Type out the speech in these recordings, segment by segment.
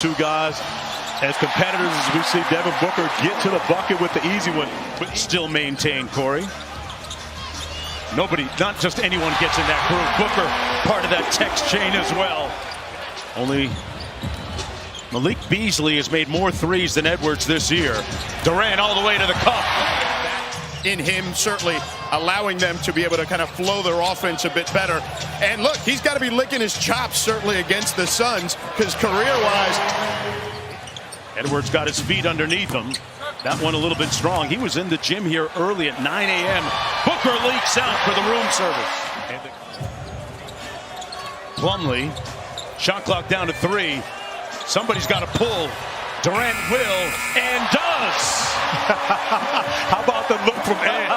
Two guys as competitors as we see Devin Booker get to the bucket with the easy one, but still maintained, Corey. Nobody, not just anyone gets in that groove. Booker, part of that text chain as well. Only Malik Beasley has made more threes than Edwards this year. Durant all the way to the cup. In him, certainly allowing them to be able to kind of flow their offense a bit better. And look, he's got to be licking his chops certainly against the Suns, because career-wise, Edwards got his feet underneath him. That one a little bit strong. He was in the gym here early at 9 a.m. Booker leaks out for the room service. Plumlee, shot clock down to 3. Somebody's got to pull. Durant will and does. How about the look from Ant?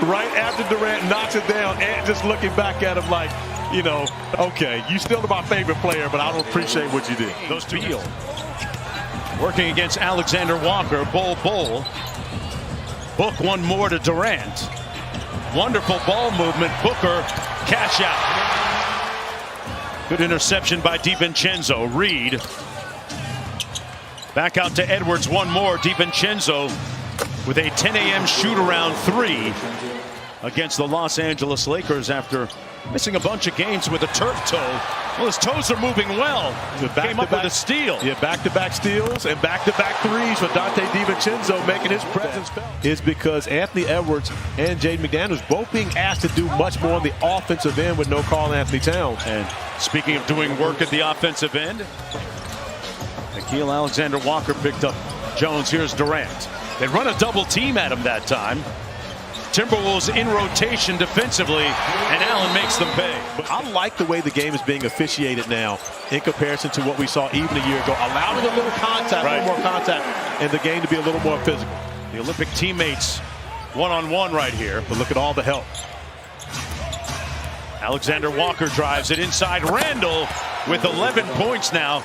Right after Durant knocks it down, Ant just looking back at him like, you know, okay, you still my favorite player, but I don't appreciate what you did. Those two Beal working against Alexander Walker. Bull. Book one more to Durant. Wonderful ball movement. Booker, cash out. Good interception by DiVincenzo. Reed. Back out to Edwards, one more. DiVincenzo with a 10 a.m. shoot-around 3 against the Los Angeles Lakers after missing a bunch of games with a turf toe. Well, his toes are moving well. Came up with a steal. Yeah, back-to-back steals and back-to-back threes for Dante DiVincenzo, making his presence felt. Is because Anthony Edwards and Jaden McDaniels both being asked to do much more on the offensive end with no Karl-Anthony Towns. And speaking of doing work at the offensive end, Nickeil Alexander-Walker picked up Jones. Here's Durant. They run a double team at him that time. Timberwolves in rotation defensively, and Allen makes them pay. I like the way the game is being officiated now in comparison to what we saw even a year ago. Allowing a little contact, a little more contact, and the game to be a little more physical. The Olympic teammates one-on-one right here. But look at all the help. Alexander Walker drives it inside. Randall with 11 points now.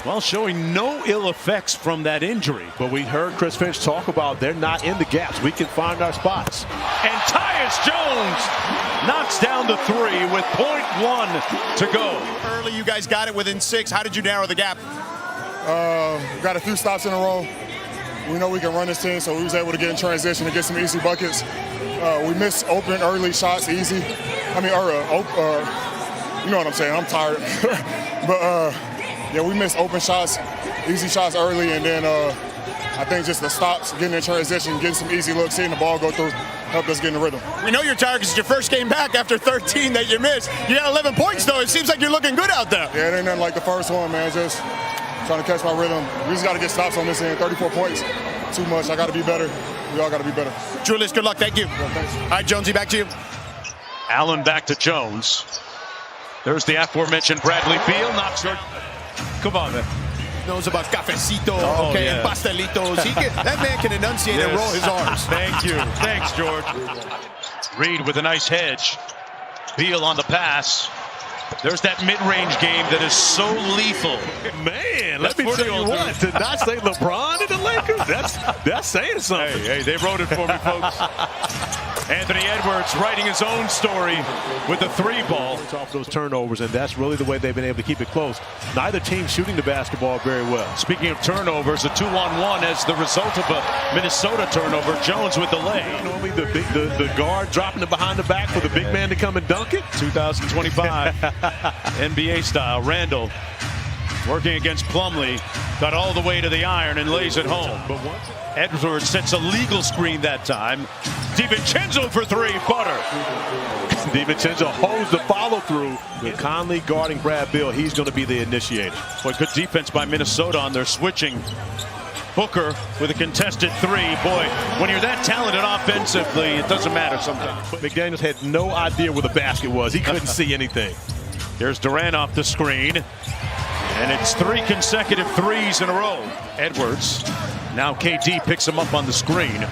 Well, showing no ill effects from that injury. But we heard Chris Finch talk about they're not in the gaps. We can find our spots. And Tyus Jones knocks down the 3 with 0.1 to go. Early, you guys got it within 6. How did you narrow the gap? Got a few stops in a row. We know we can run this team, so we was able to get in transition and get some easy buckets. We missed open early shots easy. I mean, you know what I'm saying. I'm tired. But, yeah, we missed open shots, easy shots early, and then I think just the stops, getting in transition, getting some easy looks, seeing the ball go through, helped us get in the rhythm. We know you're tired because it's your first game back after 13 that you missed. You got 11 points, though. It seems like you're looking good out there. Yeah, it ain't nothing like the first one, man. Just trying to catch my rhythm. We just got to get stops on this end. 34 points, too much. I got to be better. We all got to be better. Julius, good luck. Thank you. Yeah, thanks. All right, Jonesy, back to you. Allen back to Jones. There's the aforementioned Bradley Beal. Knocks her. Come on, man. Knows about cafecito, yeah. and pastelitos. That man can enunciate and roll his arms. Thank you. Thanks, George. Reed with a nice hedge. Beal on the pass. There's that mid-range game that is so lethal. Man, let me tell you what. To not say LeBron and the Lakers, that's saying something. Hey, they wrote it for me, folks. Anthony Edwards writing his own story with the 3 ball. It's off those turnovers, and that's really the way they've been able to keep it close. Neither team shooting the basketball very well. Speaking of turnovers, a 2-on-1 as the result of a Minnesota turnover. Jones with the lay. Normally the guard dropping it behind the back for the big man to come and dunk it. 2025 NBA style. Randall working against Plumlee. Got all the way to the iron and lays it home. But Edwards sets a legal screen that time. DiVincenzo for 3, butter. DiVincenzo holds the follow-through. With Conley guarding Brad Beal, he's going to be the initiator. Boy, good defense by Minnesota on their switching. Booker with a contested 3. Boy, when you're that talented offensively, it doesn't matter sometimes. McDaniels had no idea where the basket was. He couldn't see anything. Here's Durant off the screen. And it's 3 consecutive 3s in a row. Edwards. Now KD picks him up on the screen.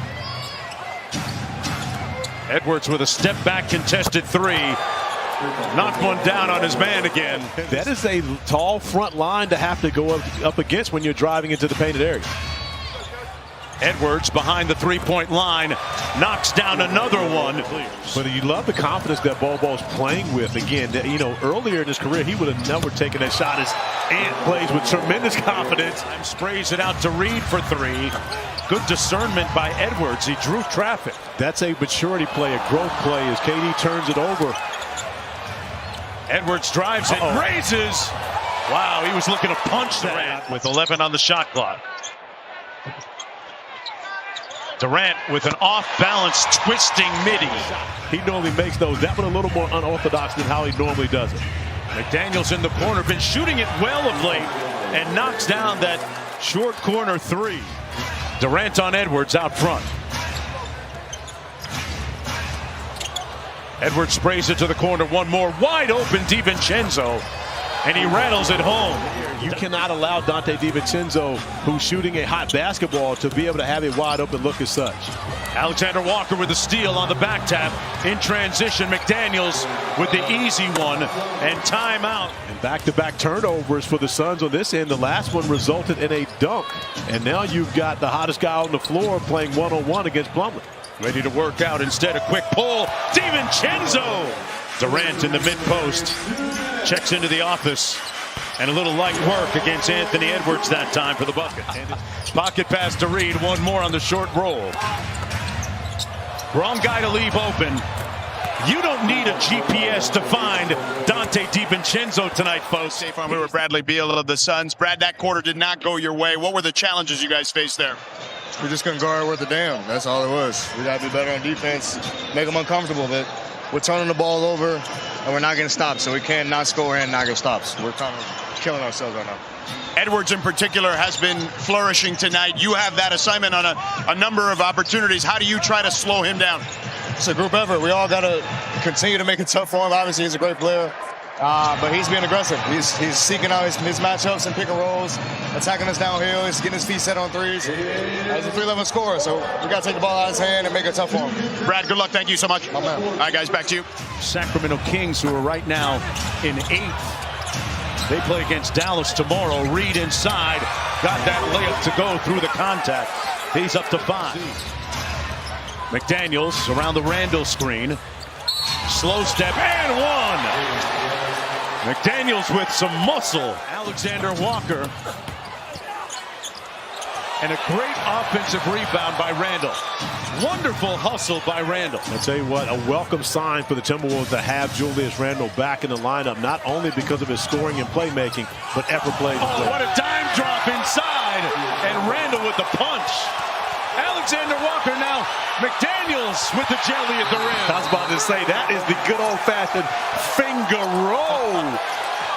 Edwards with a step-back contested 3. Knocked one down on his man again. That is a tall front line to have to go up against when you're driving into the painted area. Edwards behind the three-point line, knocks down another one. But you love the confidence that Bobo's playing with. Again, you know, earlier in his career, he would have never taken that shot as Ant plays with tremendous confidence. And sprays it out to Reed for three. Good discernment by Edwards. He drew traffic. That's a maturity play, a growth play as KD turns it over. Edwards drives it, raises. Wow, he was looking to punch that with 11 on the shot clock. Durant with an off-balance twisting midi. He normally makes those. That one a little more unorthodox than how he normally does it. McDaniels in the corner, been shooting it well of late, and knocks down that short corner three. Durant on Edwards out front. Edwards sprays it to the corner. One more wide open DiVincenzo, and he rattles it home. You cannot allow Dante DiVincenzo, who's shooting a hot basketball, to be able to have a wide open look as such. Alexander Walker with a steal on the back tap. In transition, McDaniels with the easy one, and timeout. And back-to-back turnovers for the Suns on this end. The last one resulted in a dunk. And now you've got the hottest guy on the floor playing one-on-one against Plumlee. Ready to work out instead. A quick pull. DiVincenzo. Durant in the mid-post. Checks into the office. And a little light work against Anthony Edwards that time for the bucket. Pocket pass to Reed. One more on the short roll. Wrong guy to leave open. You don't need a GPS to find Dante DiVincenzo tonight, folks. Safe on with Bradley Beal of the Suns. Brad, that quarter did not go your way. What were the challenges you guys faced there? We just couldn't guard worth a damn. That's all it was. We got to be better on defense, make them uncomfortable. But we're turning the ball over, and we're not getting stops. So we can't not score and not get stops. We're kind of killing ourselves right now. Edwards in particular has been flourishing tonight. You have that assignment on a number of opportunities. How do you try to slow him down? It's a group effort. We all got to continue to make it tough for him. Obviously, he's a great player. But he's being aggressive. He's seeking out his matchups and pick and rolls, attacking us downhill. He's getting his feet set on threes. He's a 3-level scorer, so we got to take the ball out of his hand and make it tough for him. Brad, good luck. Thank you so much. My man. All right, guys, back to you. Sacramento Kings, who are right now in 8th. They play against Dallas tomorrow. Reed inside. Got that layup to go through the contact. He's up to 5. McDaniels around the Randall screen. Slow step and one. McDaniels with some muscle. Alexander Walker. And a great offensive rebound by Randall. Wonderful hustle by Randall. I'll tell you what, a welcome sign for the Timberwolves to have Julius Randle back in the lineup, not only because of his scoring and playmaking, but effort plays. Oh, what a dime drop inside. And Randall with the punch. Alexander Walker now. McDaniels with the jelly at the rim. I was about to say, that is the good old-fashioned finger roll.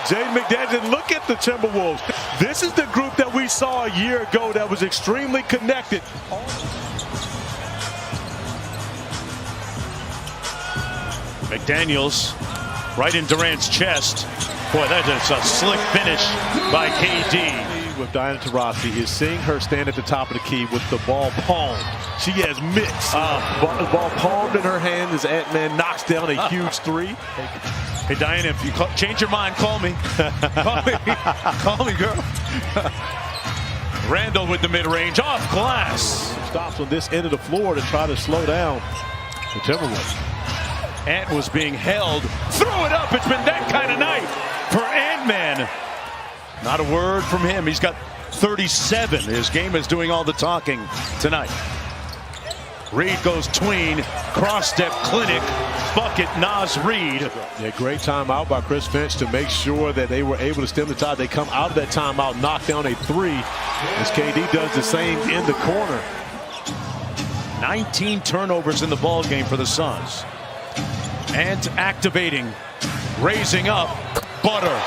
Jaden McDaniels, look at the Timberwolves. This is the group that we saw a year ago that was extremely connected. McDaniels right in Durant's chest. Boy, that is a slick finish by KD. With Diana Taurasi is seeing her stand at the top of the key with the ball palmed. She has mitts. Ball palmed in her hand as Ant-Man knocks down a huge three. Hey, Diana, if you change your mind, call me. Call me, girl. Randall with the mid-range, off glass. Stops on this end of the floor to try to slow down the Timberwolves. Ant was being held. Throw it up. It's been that kind of night for Ant-Man. Not a word from him. He's got 37. His game is doing all the talking tonight. Reed goes tween, cross-step clinic, bucket, Naz Reed. Yeah, great timeout by Chris Finch to make sure that they were able to stem the tide. They come out of that timeout, knock down a three, as KD does the same in the corner. 19 turnovers in the ball game for the Suns. And activating, raising up, butter.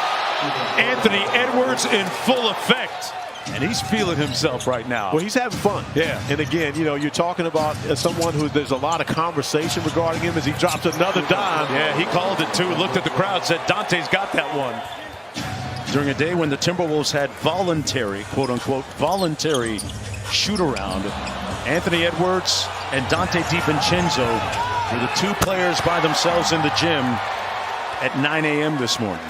Anthony Edwards in full effect. And he's feeling himself right now. Well, he's having fun. Yeah. And again, you know, you're talking about someone who there's a lot of conversation regarding him as he drops another dime. Yeah, he called it too. Looked at the crowd, said Dante's got that one. During a day when the Timberwolves had voluntary, quote unquote, voluntary shoot around, Anthony Edwards and Dante DiVincenzo were the two players by themselves in the gym at 9 a.m. this morning.